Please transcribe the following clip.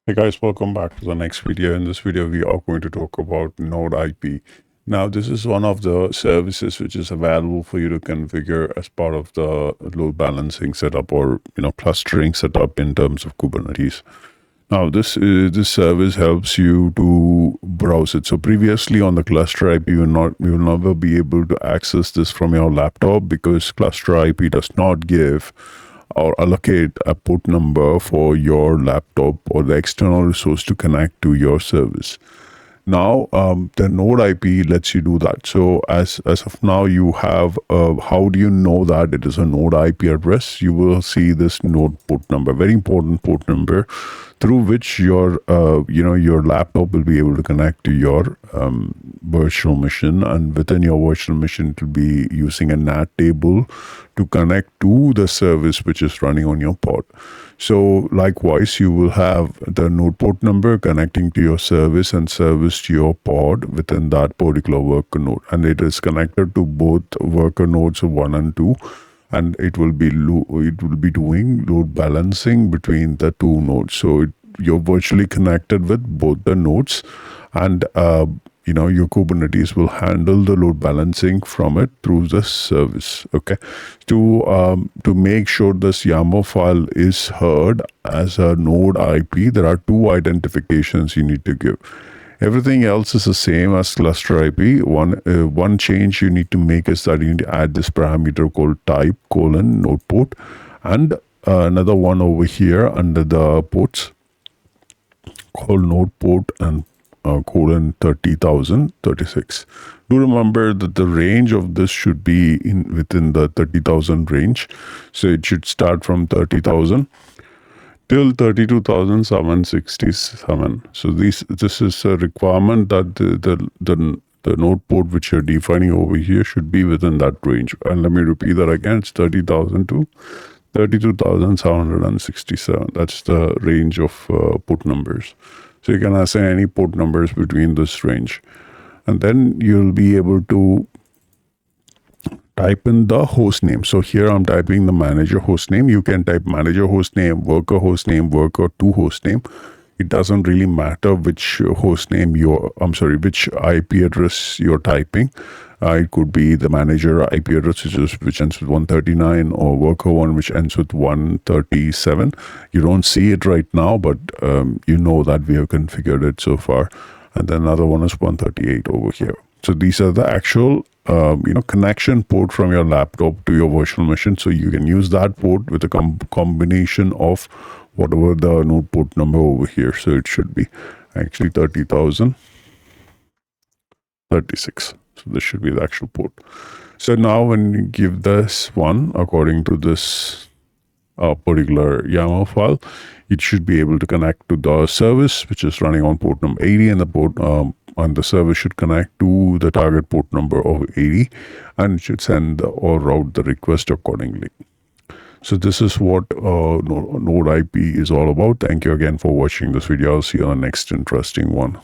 Hey guys, welcome back to the next video. In this video, we are going to talk about Node IP. Now, this is one of the services which is available for you to configure as part of the load balancing setup or clustering setup in terms of Kubernetes. Now, this service helps you to browse it. So previously on the cluster IP, you will never be able to access this from your laptop because cluster IP does not give or allocate a port number for your laptop or the external resource to connect to your service. Now, the node IP lets you do that. So as of now, you have, how do you know that it is a node IP address? You will see this node port number, very important port number, through which your laptop will be able to connect to your virtual machine, and within your virtual machine it will be using a NAT table to connect to the service which is running on your pod. So likewise, you will have the node port number connecting to your service and service to your pod within that particular worker node, and it is connected to both worker nodes 1 and 2. And it will be doing load balancing between the two nodes. So you're virtually connected with both the nodes, and your Kubernetes will handle the load balancing from it through the service. Okay, to make sure this YAML file is heard as a node IP, there are two identifications you need to give. Everything else is the same as cluster IP. One change you need to make is that you need to add this parameter called type : node port, and another one over here under the ports called node port and colon 30,036. Do remember that the range of this should be within the 30,000 range. So it should start from 30,000 till 32,767. So this is a requirement that the node port which you're defining over here should be within that range. And let me repeat that again. It's 30,000 to 32,767. That's the range of port numbers. So you can assign any port numbers between this range. And then you'll be able to type in the host name. So here I'm typing the manager host name. You can type manager host name, worker host name, worker 2 host name. It doesn't really matter which host name which IP address you're typing. It could be the manager IP address which ends with 139, or worker 1 which ends with 137. You don't see it right now, but you know that we have configured it so far. And then another one is 138 over here. So these are the actual connection port from your laptop to your virtual machine. So you can use that port with a combination of whatever the node port number over here. So it should be actually 30,036. So this should be the actual port. So now when you give this one according to this particular YAML file, it should be able to connect to the service which is running on port number 80, and the port and the service should connect to the target port number of 80, and it should send or route the request accordingly. So this is what Node IP is all about. Thank you again for watching this video. I'll see you on the next interesting one.